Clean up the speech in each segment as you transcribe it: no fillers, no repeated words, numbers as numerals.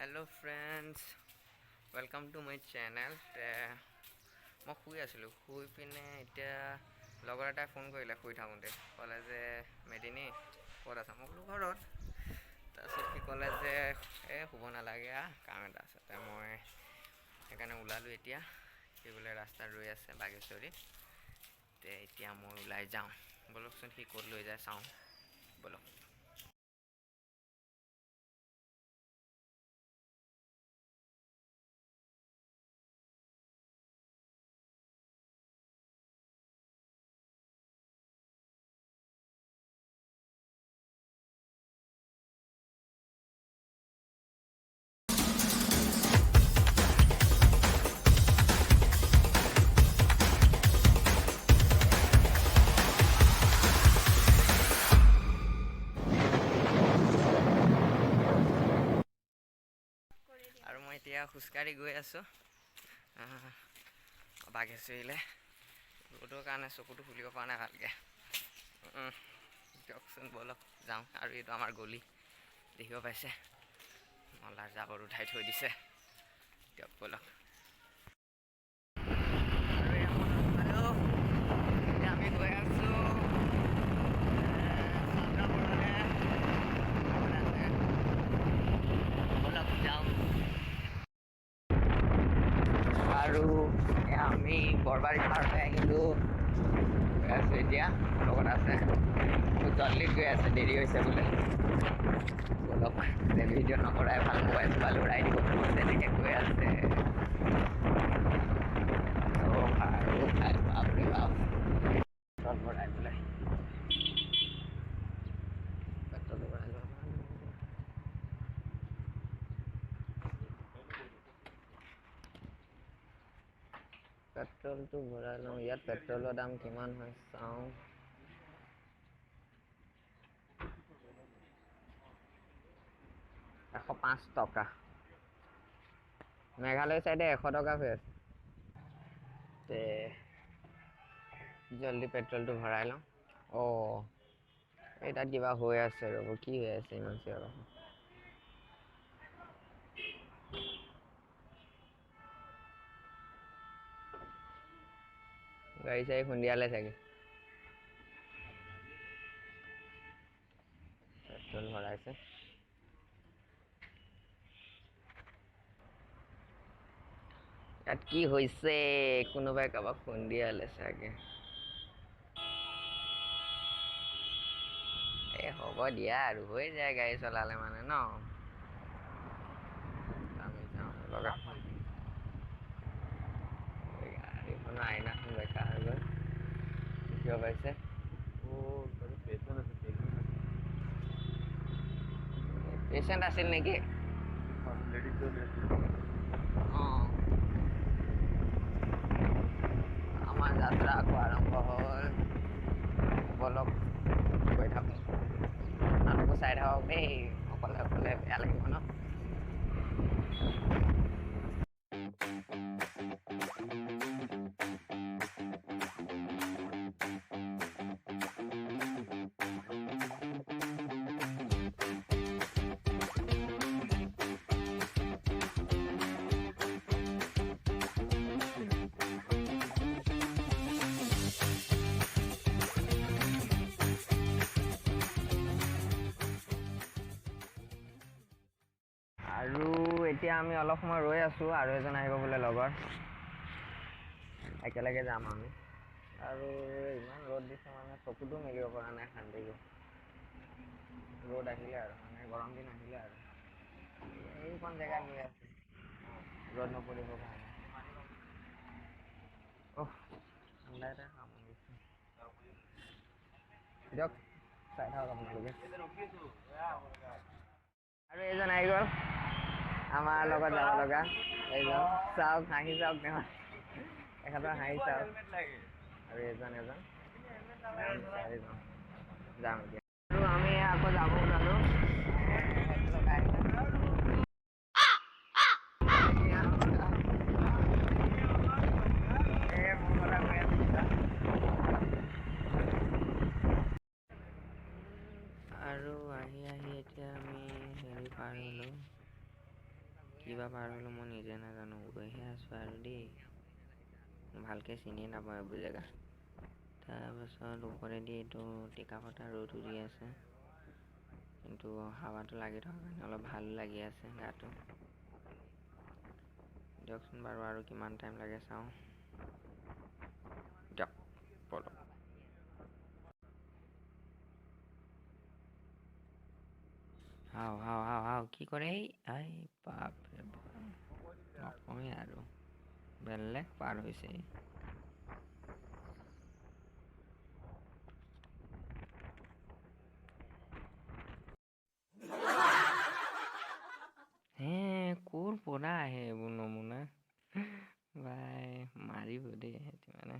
Hello friends, welcome to my channel. মই শুই আছিলোঁ, শুই পিনে এতিয়া লগৰ এটাই ফোন কৰিলে শুই থাকোঁতে, ক'লে যে মেদিনী ক'ত আছা? মই বোলো ঘৰত। তাৰপিছত সি ক'লে যে শুব নালাগে, কাম এটা আছে। মই সেইকাৰণে ওলালোঁ এতিয়া। সি বোলে ৰাস্তাত ৰৈ আছে বাগেশ্বৰী। এতিয়া মই ওলাই যাওঁ, ব'লকচোন সি ক'ত লৈ যায় চাওঁ, ব'লক। আৰু মই এতিয়া খোজকাঢ়ি গৈ আছোঁ বাঘেশ্বৰীলৈ। ৰ'দৰ কাৰণে চকুটো খুলিব পৰা নাই ভালকৈ। দিয়কচোন ব'লক যাওঁ। আৰু এইটো আমাৰ গলি দেখিব পাইছে, নলাৰ জাবৰ উঠাই থৈ দিছে। দিয়ক ব'লক। এতিয়া আমি গৈ আছোঁ আৰু আমি বৰবাৰী পাৰ হৈ আহিলোঁ। গৈ আছোঁ এতিয়া, লগত আছে জল্দিত গৈ আছে, দেৰি হৈছে বোলে। ব'লক ভিডিঅ' নকৰাই ভাল, মোবাইল চোবাইল উৰাই দিব, তেনেকৈ গৈ আছে। বাপৰে বাপ, পেট্ৰল ভৰাই বোলে, পেট্ৰল ভৰাই লোৱা। পেট্ৰলটো ভৰাই লওঁ। ইয়াত পেট্ৰলৰ দাম কিমান হয় চাওঁ। $105। মেঘালয় চাইডে $100 হৈ আছে। জল্দি পেট্ৰলটো ভৰাই লওঁ। এই তাত কিবা হৈ আছে, ৰ'ব কি হৈ আছে ইমান চিঞৰ? গাড়ী চাড়ী খুন্দিয়ালে চাগে। পেট্ৰল ভৰাইছে। ইয়াত কি হৈছে? কোনোবাই কাৰোবাক খুন্দিয়ালে চাগে। হ'ব দিয়া, আৰু হৈ যায় গাড়ী চলালে মানে ন। আমি যাওঁ লগা গাড়ীখনৰ আইনাখন বেকা হৈ গ'ল, দেখিব পাইছে। পেচেণ্ট আছিল নেকি? আমাৰ যাত্ৰা আকৌ আৰম্ভ হ'ল। ব'লক গৈ থাকোঁ। মানুহবোৰ চাই থাকক দেই, অকলে অকলে বেয়া লাগিব ন। আৰু এতিয়া আমি অলপ সময় ৰৈ আছোঁ, আৰু এজন আহিব বোলে লগৰ, একেলগে যাম আমি। আৰু ইমান ৰ'দ দিছে মানে চকুতো মেলিব পৰা নাই, শান্তিকৈ। ৰ'দ আহিলে আৰু মানে গৰম দিন আহিলে আৰু এইখন জেগাত ৰৈ আছোঁ, ৰ'দ নপৰিবৰ কাৰণে। ঠাণ্ডা এটা খাম দিয়ক, চাই থাকক আপোনালোকে। আৰু এইজন আহি গ'ল, আমাৰ লগত যাব লগা এইজন। চাওক, হাঁহি চাওক, এখেতৰ হাঁহি চাওক। আৰু এজন চাৰিজন যাম এতিয়া। আৰু আমি আকৌ যাব ওলালোঁ। আৰু আহি এতিয়া আমি হেৰি পাৰ হ'লোঁ, কিবা পাৰ হ'লো মই নিজে নাজানো, গৈহে আছোঁ আৰু দেই, ভালকৈ চিনি নাপাওঁ এইবোৰ জেগা। তাৰপাছত ওপৰেদি এইটো টিকাফটা ৰ'দো দি আছে, কিন্তু হাৱাটো লাগি থকাৰ কাৰণে অলপ ভালো লাগি আছে গাটো। দিয়কচোন বাৰু আৰু কিমান টাইম লাগে চাওঁ, দিয়ক বলক। হাও কি কৰে এই বাপৰে বাপ, নকওঁৱেই আৰু বেলেগ পাৰ হৈছে। ক'ৰ পৰা আহে এইবোৰ নমুনা, বাই মাৰিব দেই সিহঁতি মানে।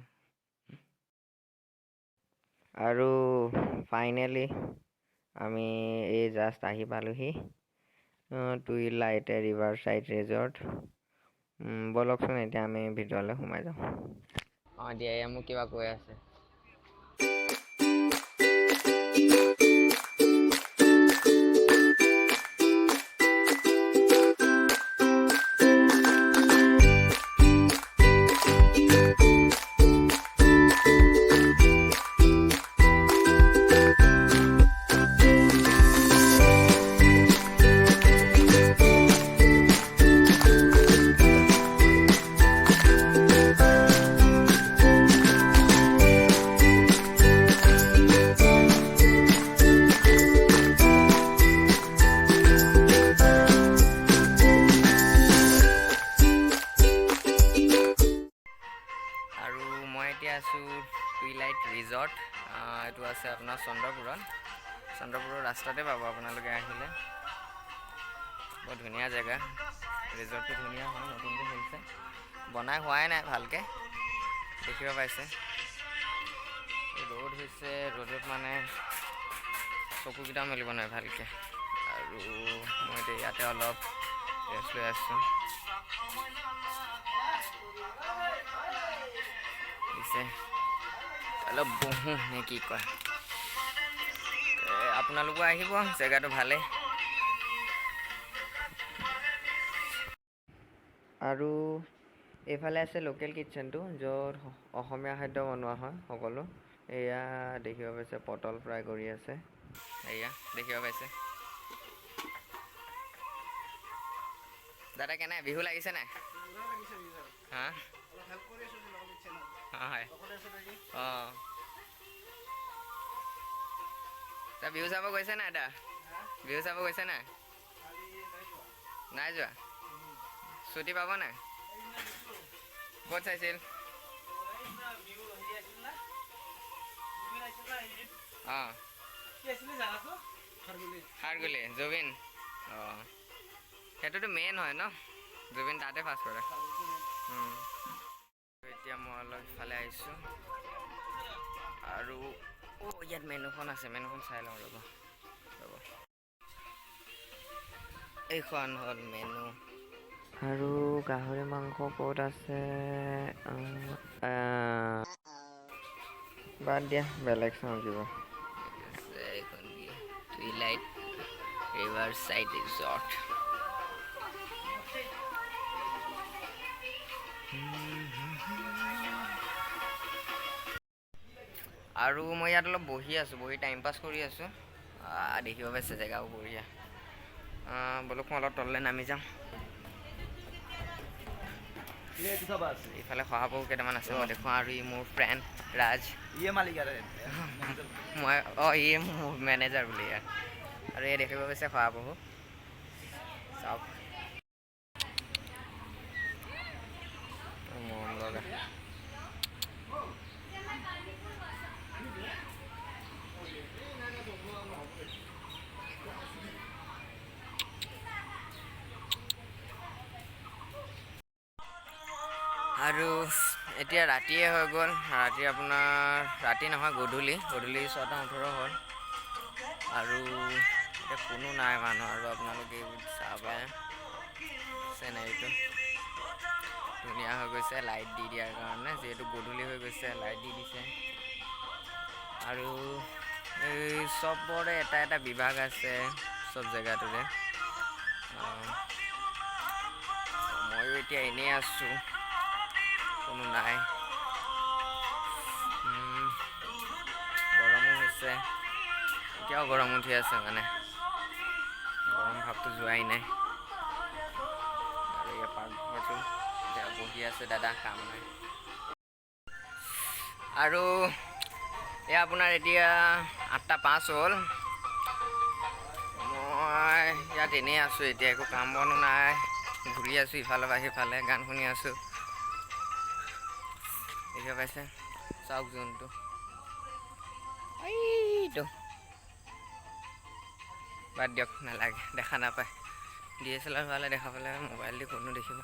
আৰু ফাইনেলি আমি এই জাষ্ট আহি পালোহি টুইলাইট ৰিভাৰ চাইড ৰিজৰ্ট। ব'লকচোন এতিয়া আমি ভিতৰলৈ সোমাই যাওঁ। দিয়া মোক কিবা কৈ আছে। আৰু মই এতিয়া আছোঁ টুইলাইট ৰিজৰ্ট, এইটো আছে আপোনাৰ চন্দ্ৰপুৰৰ ৰাস্তাতে পাব আপোনালোকে আহিলে। বৰ ধুনীয়া জেগা, ৰিজৰ্টটো ধুনীয়া হয়, নতুনকৈ খুলিছে, বনাই হোৱাই নাই ভালকৈ, দেখিব পাইছে। ৰ'দ হৈছে, ৰ'দত মানে চকুকেইটা মেলিব নোৱাৰে ভালকৈ। আৰু মই এতিয়া ইয়াতে অলপ ৰেষ্ট লৈ আছোঁ। অলপ বহোঁ নে কি কয়, আপোনালোকো আহিব, জেগাটো ভালেই। আৰু এইফালে আছে লোকেল কিটচেনটো, য'ত অসমীয়া খাদ্য বনোৱা হয় সকলো। এয়া দেখিব পাইছে, পটল ফ্ৰাই কৰি আছে, এয়া দেখিব পাইছে। দাদা কেনে, বিহু লাগিছে নাই? হা হয়, তই বিহু চাব গৈছে নাই? বিহু চাব গৈছে নাই? নাই যোৱা? ছুটি পাব নাই? ক'ত চাইছিল? অঁ খাৰগুলি জুবিন, সেইটোতো মেইন হয় ন, জুবিন তাতে পাছ কৰে। এতিয়া মই অলপ ইফালে আহিছোঁ আৰু ইয়াত মেনুখন আছে, মেনুখন চাই লওঁ ৰ'ব। এইখন হ'ল মেনু। আৰু গাহৰি মাংস ক'ত আছে, বাদ দিয়া, বেলেগ চাওঁ কিবা। এইখন টুইলাইট ৰিভাৰ চাইড ৰিজৰ্ট। আৰু মই ইয়াত অলপ বহি আছোঁ, বহি টাইম পাছ কৰি আছোঁ। দেখিব পাইছে জেগাও বঢ়িয়া। ব'লক মই অলপ তললৈ নামি যাওঁ। ইফালে শহাপহু কেইটামান আছে, মই দেখুৱাওঁ। আৰু ই মোৰ ফ্ৰেণ্ড ৰাজ, মই ই মোৰ মেনেজাৰ বুলি ইয়াৰ। আৰু এই দেখিব পাইছে শহাপহু, চাওক মৰম লগা। আৰু এতিয়া ৰাতিয়ে হৈ গ'ল, ৰাতি আপোনাৰ ৰাতি নহয়, গধূলি 6:18 হ'ল। আৰু এতিয়া কোনো নাই মানুহ, আৰু আপোনালোকে চাব পাৰে চিনেৰীটো ধুনীয়া হৈ গৈছে লাইট দি দিয়াৰ কাৰণে, যিহেতু গধূলি হৈ গৈছে লাইট দি দিছে। আৰু এই চবৰে এটা এটা বিভাগ আছে চব জেগাটোৰে। এতিয়া এনেই আছোঁ, কোনো নাই। গৰমো হৈছে, এতিয়াও গৰম উঠি আছে মানে, গৰম ভাৱটো যোৱাই নাই। আৰু ইয়াৰ পাকঘৰটো এতিয়া বহি আছে দাদা, কাম নাই। আৰু এয়া আপোনাৰ এতিয়া 8:05 হ'ল। মই ইয়াত এনেই আছোঁ, এতিয়া একো কাম বনো নাই, ঘূৰি আছোঁ ইফালৰ পৰা সিফালে, গান শুনি আছোঁ। দেখিব পাইছে, চাওক জোনটো এইটো, বাদ দিয়ক নালাগে, দেখা নাপায়। DSLR হোৱালে দেখা পালে মোবাইল দি কোনো দেখিব।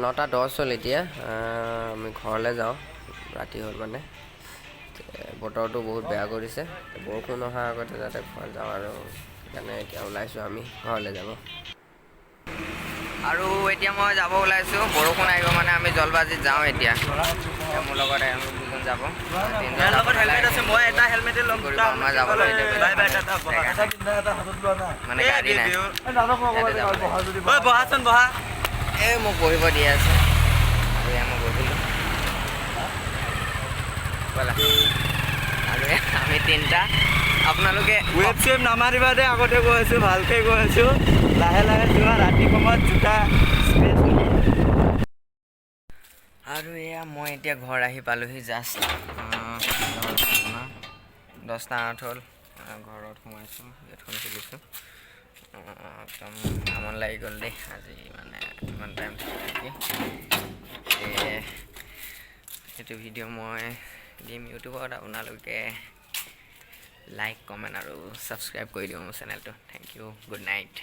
9:10 হ'ল এতিয়া। আমি ঘৰলৈ যাওঁ, ৰাতি হ'ল মানে। বতৰটো বহুত বেয়া কৰিছে, বৰষুণ অহাৰ আগতে যাতে ঘৰ যাওঁ আৰু সেইকাৰণে এতিয়া ওলাইছোঁ আমি ঘৰলৈ যাব। আৰু এতিয়া মই যাব ওলাইছোঁ, বৰষুণ আহিব মানে আমি জলবাজিত যাওঁ এতিয়া। মোৰ লগত দুজন যাব, মানে গাড়ী নাই, এই মোক বহিব দি আছে আৰু এয়া মই বহিলোঁ। আৰু আমি তিনিটা, আপোনালোকে ৱেব চেব নামাৰিবা দে, আগতে গৈ আছোঁ, ভালকৈ গৈ আছোঁ, লাহে লাহে যোৱা, ৰাতি সময়ত জোতা স্পেচ। আৰু এয়া মই এতিয়া ঘৰ আহি পালোঁহি, জাষ্ট 10:08 হ'ল। ঘৰত সোমাইছোঁ, গেটখন খুলিছোঁ। একদম আমনি লাগি গ'ল দেই আজি, মানে ইমান টাইম থাকি। সেইটো ভিডিঅ' মই দিম ইউটিউবত, আপোনালোকে লাইক, কমেণ্ট আৰু ছাবস্ক্ৰাইব কৰি দিওঁ মোৰ চেনেলটো। Thank you, good night.